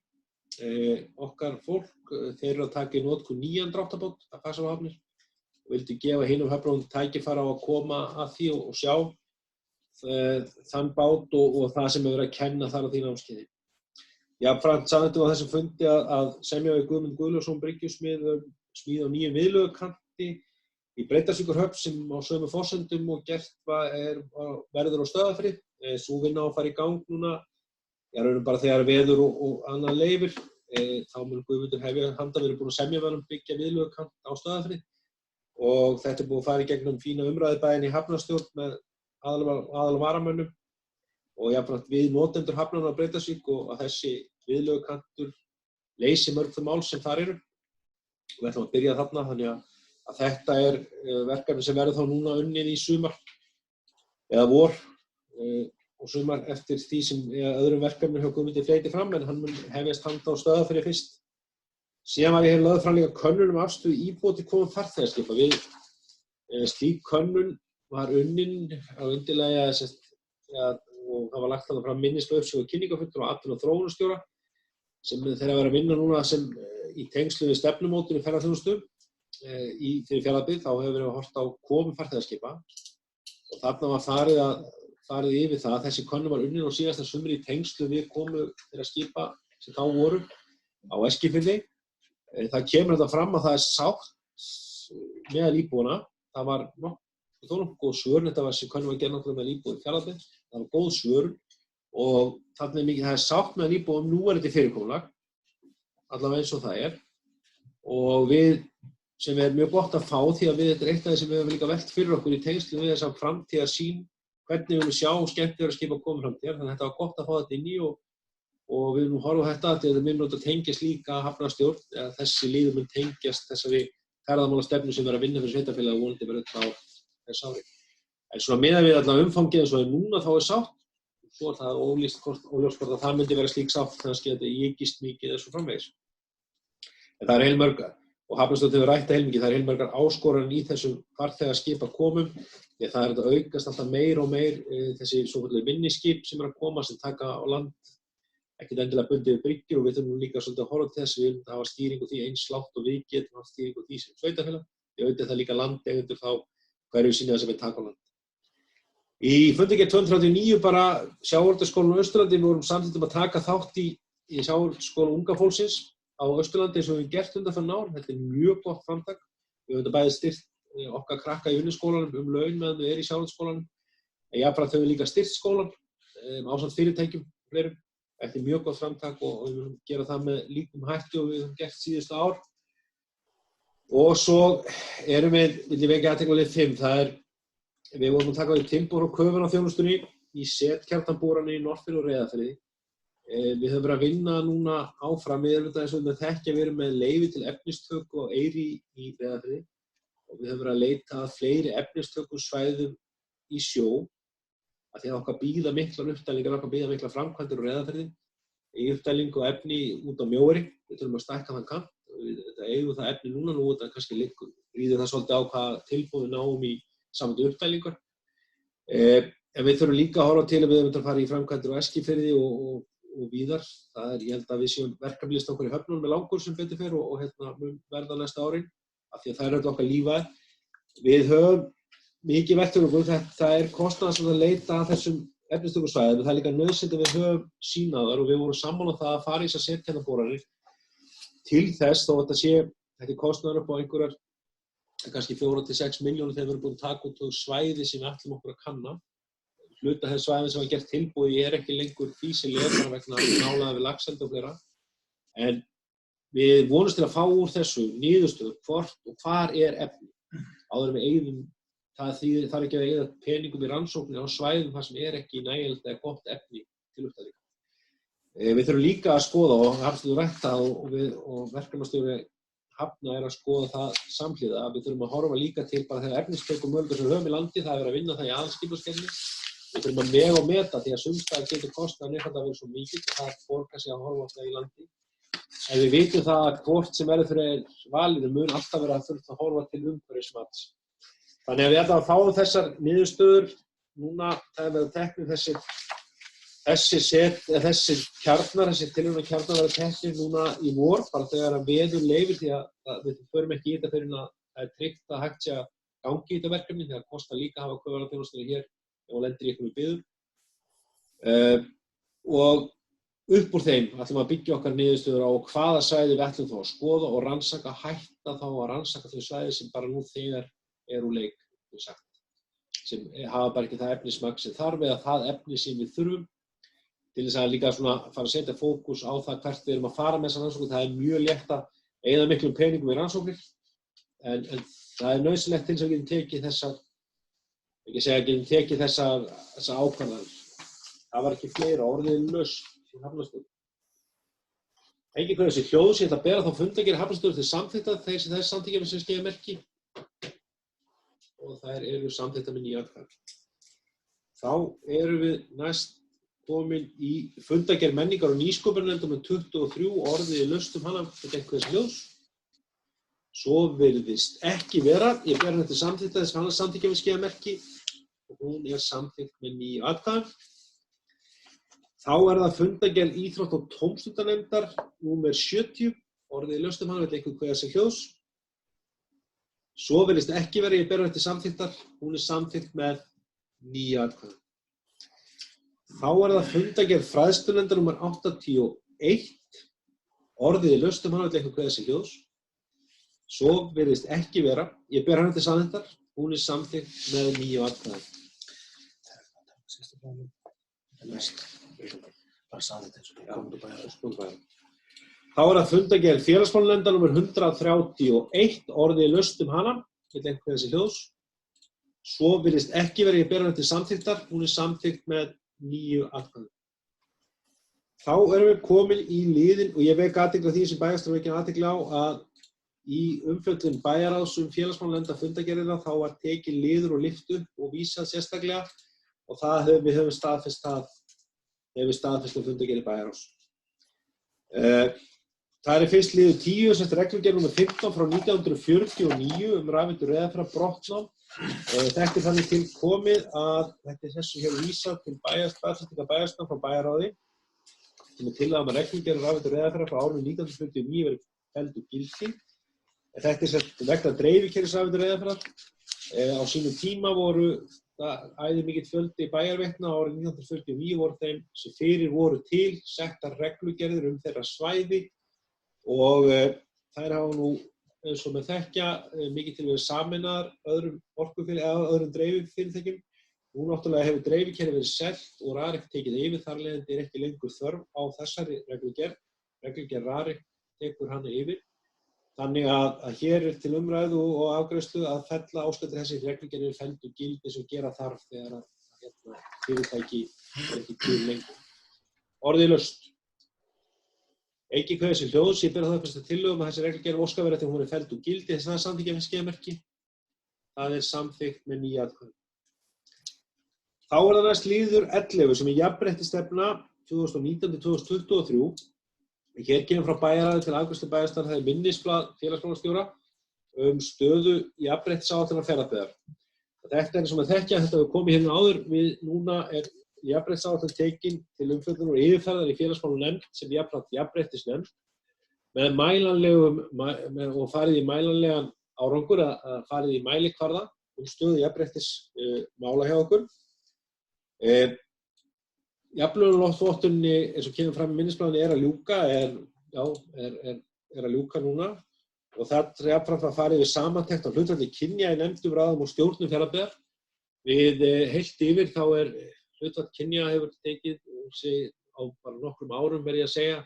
Okkar fólk, þeir eru að taka í notkun nýjan dráttabát af Faxaflóahafnir og vildi gefa hinum höfnum tækifæri á að koma að því og sjá þann bát og það sem er verið að kenna þar á því námskeiði. Jafnframt sagði á þessum fundi að semja við Guðmund Guðlaugsson bryggjusmið smíð á nýjum viðlögukanti í Breiðdalsvíkurhöfn sem á sömu forsendum og gert verður á Stöðvarfirði. Sú vinna á að fara í gang núna. Ég raunum bara þegar veður og annað leyfir. Þá mun Guðmundur hefja handa verið búin að semja við hann byggja viðlögukant á Stöðvarfirði og þetta búið að fara í gegnum fína umræðu bæinn í hafnarstjórn með aðalvaramönnum og jafnframt við notendur hafnanna á Breiðdalsvík og að þessi viðlögukantur leysi mörg þau mál sem þar eru. Við ætlum að byrja þarna, þannig að þetta verkefni sem verður þá núna unnið í sumar eða vor og sumar eftir því sem öðrum verkefnum hjá Guðmundi fleyti fram en hann mun hefjast handa á Stöðvarfirði fyrst. Síðan var ég lögð fram líka könnun afstöðu íbúa til komum farþegaskipa. Slík könnun var unnin á undirlagi og það var lagt þarna fram minnisblöð og kynningarfulltrúa og atvinnu- og þróunarstjóra sem þeir að vera að vinna núna sem í tengslu við stefnumótun í ferðaþjónustu fyrir Fjarðabyggð. Þá hefur verið horft á komum farþegaskipa og þarna var farið yfir það að þessi könnun var unnin á síðasta sumri í tengslu við komu þeirra skipa sem þá voru á Eskifirði. Það kemur þetta fram að það sátt meðal íbúana. Það var nokkuð góð svör, þetta var þessi könnun var gerð náttúrulega meðal íbúa í Fjarðabyggð. Það var góð svör og það er sátt meðal íbúa núverandi fyrirkomulag, allavega eins og það og við sem mjög gott að fá því að þetta eitt af því sem við höfum líka velt fyrir okkur í tengslu við þessa framtíðarsýn, hvernig við viljum sjá skemmtiferðaskipa koma framtíðar, þannig að þetta var gott að fá þetta inn í og við viljum horfa á þetta til þetta mun að tengjast líka hafnarstjórn, eða þessi liður mun tengjast þessari ferðamálastefnu sem að vinna fyrir sveitarfélagið og vonandi verður þetta á þessu ári. En svona miðað við allavega umfangið eins og núna þá sátt, svo það óljóst hvort að það myndi vera slík sátt kannski að þetta ykist mikið eða svo framvegis. En það heilmörg, og hafnarstjórn hefur rætt heilmikið, það heilmörgar áskoranir í þessum farþegaskipa komum, því að það þetta aukast alltaf meir og meir þessi svokölluðu minniskip sem að koma sem taka á land, ekkert endilega bundið við bryggjur og við þurfum líka svolítið að horfa til þess, við viljum hafa stýringu því eins slátt og við getum hafa stýringu því sem sveitarfélag, því auðvitað það líka landeigendur þá hverju sinni það sem við taka á land. Í fundi 239 bara sjávarútvegsskólanum á Austurlandi, við vorum samþykkt að taka þátt í sjávarútvegsskóla unga fólksins á Austurlandi eins og við gert undanfarna ár. Þetta mjög gott framtak. Við höfum bæði styrkt okkar krakka í vinnuskólanum laun meðan við í sjávarútvegsskólanum. En jafnframt höfum við líka styrkt skólann ásamt fyrirtækjum og fleirum. Þetta mjög gott framtak og við viljum gera það með líkum hætti og við höfum gert síðustu ár. Og svo erum vil ég vekja athygli á lið 5. Við vorum að taka við timbur og köfun á þjónustunni í setkjarnanboranir í Norðfirði og Reyðarfirði. Við höfum verið að vinna núna áfram við eins og við þekkja verið með leyfi til efnistöku og Eyri í Reyðarfirði og við höfum verið að leita að fleiri efnistökusvæðum í sjó af því að okkar bíða miklar uppdælingar, okkar bíða miklar framkvæmdir á Reyðarfirði í uppdælingu og efni út á Mjóeri. Við þurfum að stækka þann kant. Við eigum það efni núna nú þetta kannski ríður það svolítið á hvað tilboð við náum í samandi uppdælingar. En við þurfum líka að horfa til að við höfum að fara í framkvæmdir á Eskifirði og víðar. Ég held að við séum verkefnalista okkur í höfnunum með langur sem betur fer og mun verða næsta árin af því að það okkar lífæð. Við höfum mikið velt fyrir okkur, það kostnaðarsamt að leita að þessum efnistökusvæðum, það líka nauðsynlegt að við höfum sýnaðar og við vorum sammála það að fara í þessar setkjarnanboranir til þess þó að þetta kostnaður upp á einhverjar kannski 4 til 6 milljónir þegar við erum búin að taka út þau svæði sem við ætlum okkur að kanna. Hluta þess svæði sem var gert tilboði ekki lengur fýsilegar vegna nálægðar við laxeldi og fleira. En við vonumst til að fá úr þessu niðurstöðu hvort og hvar efni. Áður en við eyðum, það ekki að eyða peningum í rannsóknir á svæðum þar sem ekki nægilegt eða gott efni til uppdælingar. Við þurfum líka að skoða og hafstuðu rætta og verkefnastjóri Hafna að skoða það samhliða að við þurfum að horfa líka til bara þegar efnistökum möguleika sem við höfum í landi, það verið að vinna það í aðalskipulagsgerðinni við þurfum að mega og meta því að sumstaðar getur kostnaðurinn einfaldlega verið svo mikill og það borgar sig að horfa á það í landi. En við vitum það að hvort sem verður fyrir valinu mun alltaf vera að þurfa að horfa til umhverfismats. Þannig að við ætlum að fá þessar niðurstöður núna, það er verið teknir þessir kjarnar, þessir tilraunakjarnar verða teknir núna í vor, bara þegar að veður leyfir því að við förum ekki í þetta fyrir að það er tryggt að hægt sé að gangi í þetta verkefni því að það kostar líka að hafa kauðvaraþjónustuna hér ef hún lendir í einhverjum byggðum. Og upp úr þeim ætlum að byggja okkar niðurstöður á hvaða svæði við ætlum þá að skoða og rannsaka, hætta þá að rannsaka þau svæði sem bara nú þegar er úr leik, sem hafa bara ekki það efnismagn sem þarf eða það efni sem við þurfum til þess að líka svona fara að setja fókus á það hvert við erum að fara með þessar rannsóknir. Það er mjög létt að eyða miklum peningum í rannsóknir en það er nauðsynlegt til þess að við getum tekið þessar ákvarðanir. Það var ekki fleira, orðið laust í Hafnarstjórn. Engin hverju þessi hljóðs, ég ætla að bera þá fundargerðir Hafnarstjórn til samþykkta þess samþykkja með sem skeiða merki og þær eru samþykkta með 9 atkvæði. Þá erum við næst komin í fundargerð menningar og nýsköpunarnefndar með 23 orðið laust hana með einhvers hljóðs. Svo virðist ekki vera, ég ber þetta samþykkta þess hana samþykkja með skeiða merki og hún er samþykkt með 9 atkvæði. Þá er það fundargerð íþrótt- og tómstundanefndar númer 70, orðið laust hana með einhvers hljóðs. Svo virðist ekki vera, ég ber þetta samþykktar, hún er samþykkt með 9 atkvæði. Þá er það fundargerð fræðslunefndar númer 81, orðið laust hana með einhvers hljóðs. Svo virðist ekki vera, ég ber hana til samþykktar, hún er samþykkt með 9 atkvæði. Þá er það fundargerð félagsmálanefndar númer 131, orðið laust hana með einhvers hljóðs. Svo virðist ekki vera, ég ber hana til samþykktar, hún er samþykkt með 9 atkvæði. Þá erum við komin í liðin og ég vek athygli á því sem bæjarstjóri vekur athygli á að í umfjöllun bæjarráðs félagsmálanefndar fundargerðina þá var tekin liður og lyft upp og vísað sérstaklega og við höfum staðfest fundargerð bæjarráðs. Það er fyrst liður 10 sem reglugerð númer 15 frá 1949 rafveitu Reyðarfjarðar brottnám. Þetta er þannig til komið að þetta er þessu hér vísað til staðfestingar bæjarstjórnar frá bæjarráði sem er tillaga að reglugerð rafveitu Reyðarfjarðar frá árinu 1949 verið felld úr gildi. Þetta er vegna dreifikerfis rafveitu Reyðarfjarðar. Á sínum tíma voru æði mikill fjöldi bæjarveitna árið 1949 voru þeim sem fyrir voru til settar reglugerðir þeirra svæði og þær hafa nú eins og með þekkja mikið til að vera sameinaðar öðrum dreififyrirtækjum. Nú náttúrulega hefur dreifikerfið verið selt og RARIK tekið yfir, þar leiðandi er ekki lengur þörf á þessari reglugerð. Reglugerð RARIK tekur hana yfir. Þannig að hér er til umræðu og afgreiðslu að fella ástættir þessi reglugerðir felld úr gildi eins og gera þarf þegar að fyrirtæki er ekki til lengur. Orðið laust. Engin hverju þessi hljóðs, ég ber það upp tillögum að þessi reglugerð óskar vera þegar hún er felld úr gildi þess að það er samþykkt með skeiða merki. Það er samþykkt með 9 atkvæði. Þá er það næst liður 11 sem er jafnréttisstefna 2019-2023. Hér kemur frá bæjarráði til afgreiðslu bæjarstjórnar það er minnisblað félagsmálastjóra stöðu jafnréttisáætlunar Fjarðabyggðar. Þetta er eins og með þekkja, þetta hefur komið hérna áður, núna er jafnréttisáætlun tekin til umfjöllunar og yfirferðar í félagsmálanefnd sem jafnréttisnefnd með mælanlegum og farið í mælanlegan árangur að farið í mælikvarða stöðu jafnréttismála hjá okkur. Jafnlaunavottun eins og kemur fram í minnisblaðinu er að ljúka, er að ljúka núna og það jafnframt var farið við samantekt á hlutfalli kynja í nefndum, ráðum og stjórnum Fjarðabyggðar. Við heilt yfir þá er hlutfall kynja hefur tekið á bara nokkrum árum verð ég að segja.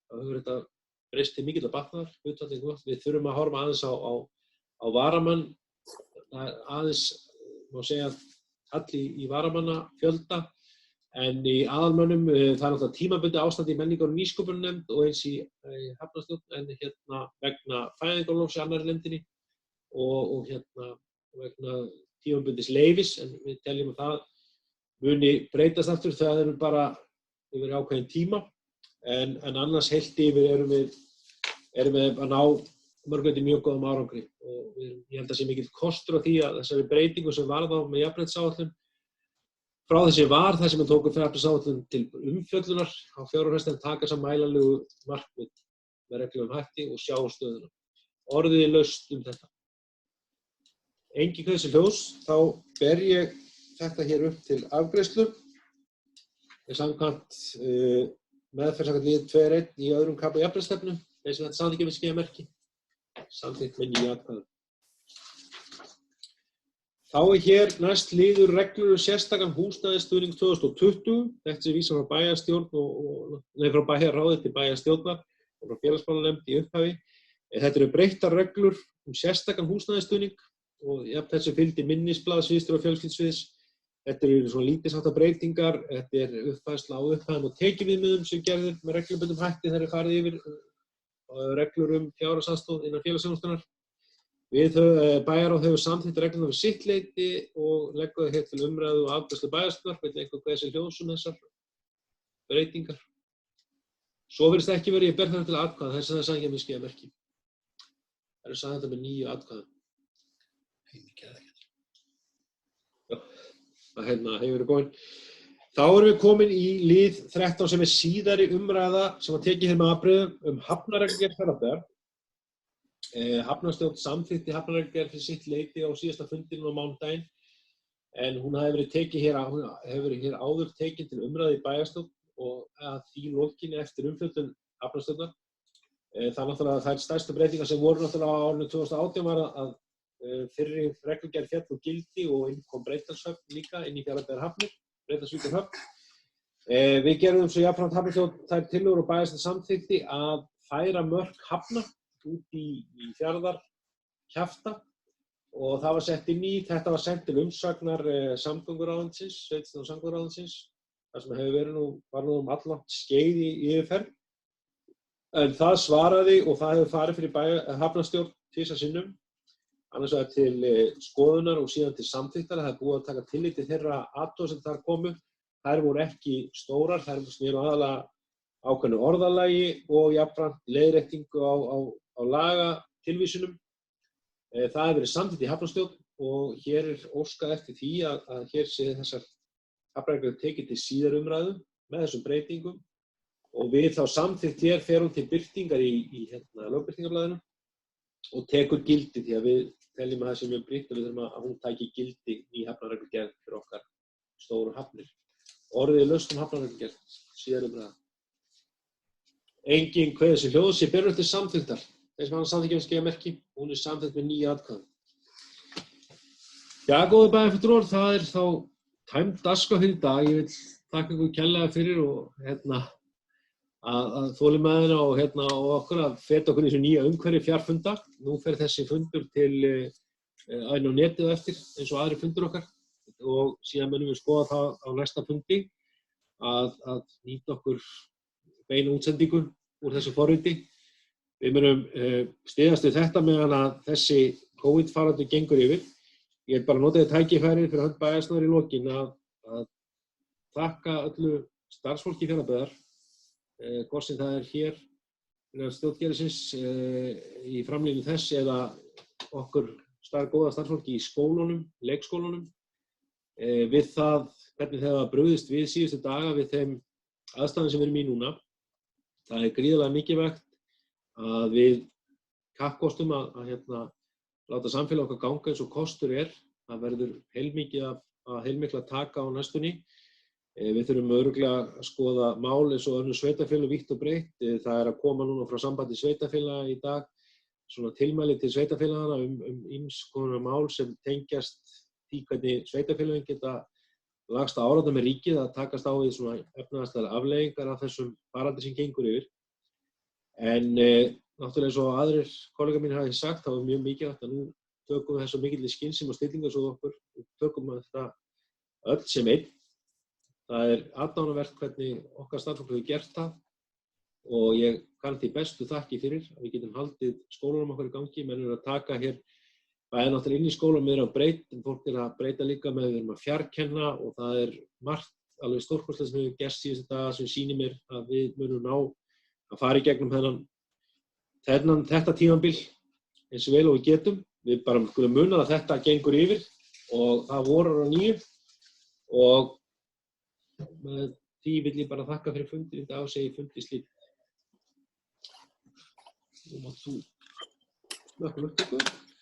Það hefur þetta breyst til mikilla batnaðar, hlutfallið gott. Við þurfum að horfa aðeins á varamann, aðeins má segja allir í varamanna fjölda. En í aðalmönnum, það er náttúrulega tímabundið ástand í menningar og nýsköpunarnefnd og eins í Hafnarstjórn en hérna vegna fæðingarorlofs í annarri nefndinni og hérna vegna tímabundins leyfis en við teljum að það muni breytast aftur, það eru bara yfir ákveðin tíma, en annars heilt yfir erum við að ná mörgleiti mjög góðum árangri og ég held að sé mikill kostur á því að þessari breytingu sem varð á með jafnréttisáætlun frá þessi var það sem við tókum jafnréttisáætlun til umfjöllunar á 4 ára fresti, taka þessa mælanlegu markmið með reglulegum hætti og sjá stöðuna. Orðið laust þetta. Engin kveðs í ljós, þá ber ég þetta hér upp til afgreiðslu. Samkvæmt meðferð samkvæmt lið 2.1 í öðrum kafla jafnréttisstefnu, þeir sem þetta samþykki með skeiðamerki, samþykkt með 9 atkvæðum. Þá hér næst liður reglur sérstakan húsnæðisstuðning 2020, þetta sem vísar frá bæjarstjórn frá bæjarráði til bæjarstjórnar og frá félagsmálanefnd í upphafi. Þetta eru breyttar reglur sérstakan húsnæðisstuðning og þessu fylgdi minnisblað sviðsstjóra og fjölskyldusviðs. Þetta eru svona lítilsháttar breytingar, þetta er uppfærsla á upphæðum og tekjuviðmiðum sem gerðir með reglubundnum hætti þegar farið yfir reglur fjárhagsaðstoð innan félagsþjónustunnar. Við bæjarráð hefur samþykkt reglurnar við sitt leyti og leggur það hér til umræðu og afgreiðslu bæjarstjórnar, veit einhver hvað þessi hljóðsum þessar breytingar. Svo virðist ekki verið, ég ber þetta til atkvæða, þess að það sagði ég með skeiðamerki. Það eru sagði þetta með 9 atkvæðum. Það hefur verið góðinn. Þá erum við komin í lið 13 sem er síðari umræða sem var tekið hér með afbrigðum hafnarreglugerð Fjarðabyggðar. Hafnarstjórn samþykkti hafnarreglugerð fyrir sitt leyti á síðasta fundinum á mánudaginn, en hún hefur verið hér áður tekin til umræðu í bæjarstjórn og að því lokinni eftir umfjöllun hafnarstjórnar. Það er náttúrulega þær stærstu breytingar sem voru náttúrulega á árinu 2018 var að fyrri reglugerð féll úr gildi og inn kom Breiðdalshöfn líka inn í Fjarðabyggðarhafnir, Breiðdalsvíkurhöfn. Við gerðum svo jafnframt hafnarstjórn þær tillögur og bæjarstjórn samþykkti að færa mörk hafna út í fjarðarkjafta og það var sett inn í, þetta var sent til umsagnar samgönguráðuneytisins, sveitarstjórnar samgönguráðuneytisins, þar sem var nú alllangt skeið í yfirferð. En það svaraði og það hefur farið fyrir hafnarstjórn 2 sinnum, annars vegar til skoðunar og síðan til samþykktar. Það er búið að taka tillit til þeirra athugasemda sem þar komu. Þær voru ekki stórar, þær sneru aðallega ákveðnu orðalagi og jafnframt leiðréttingu á lagatilvísunum. Það hefur verið samþykkt í hafnarstjórn og hér er óskað eftir því að hér sé þessar hafnarreglur tekið til síðari umræðu með þessum breytingum og við þá samþykkt hér fer hún til birtingar í lögbirtingarblaðinu og tekur gildi því að við teljum að það sé mjög brýnt og við þurfum að hún taki gildi í hafnarreglugerð fyrir okkar stóru hafnir. Orðið laust hafnarreglugerð, síðari umræða. Engin kveður sem hljóð sé ber til samþykktar. Þeir sem hafa samþykkt með skeiðamerki, hún er samþykkt með 9 atkvæðum. Já, góðir bæjarfulltrúar, það er þá tæmd dagskrá fyrir í dag. Ég vil þakka ykkur kærlega fyrir og að þolinmæðina og okkur að feta okkur í þessu nýja umhverfi fjarfunda. Nú fer þessi fundur til inn á netið eftir eins og aðri fundur okkar og síðan munum við skoða það á næsta fundi að nýta okkur beina útsendingu úr þessu forriti. Við munum styðjast við þetta meðan að þessi COVID-faraldur gengur yfir. Ég vil bara nota þetta tækifæri fyrir hönd bæjarstjórnar í lokin að þakka öllu starfsfólki Fjarðabyggðar, hvort sem það er hér innan stjórnkerfisins í framlínu þess eða okkur góða starfsfólki í skólunum, leikskólunum, við það hvernig það var brugðist við síðustu daga við þeim aðstæðum sem við erum í núna. Það er gríðarlega mikilvægt að við kappkostum að láta samfélag okkar ganga eins og kostur er. Það verður heilmikið að taka á næstunni. Við þurfum örugglega að skoða mál eins og önnur sveitarfélög vítt og breitt. Það er að koma núna frá sambandi sveitarfélaga í dag svona tilmæli til sveitarfélagana ýmiss konar mál sem tengjast því hvernig sveitarfélögin geta lagst á árarnar með ríkið að takast á við svona efnahagslegar afleiðingar af þessum faraldri sem gengur yfir. En náttúrulega eins og aðrir kollegar mínir hafi sagt, þá er mjög mikilvægt að nú tökum við þessu mikilli skynsemi og stillingu svo okkur og tökum þetta öll sem einn. Það er aðdáunarvert hvernig okkar starfsfólk hefur gert það og ég kann því bestu þakki fyrir að við getum haldið skólanum okkar í gangi. Menn eru að taka hér Bæði náttúrulega inn í skólanum við erum að breyta, en fólk er að breyta líka með við erum að fjarkenna og það er margt alveg stórkostlegt sem hefur gerst síðustu daga sem sýnir mér að við munum ná að fara í gegnum þetta tímabil eins og vel og við getum. Við bara skulum muna að þetta gengur yfir og það vorar á nýju og með því vil ég bara þakka fyrir fundin í dag og segi fundi slíkt. Nú mátt þú slökkva.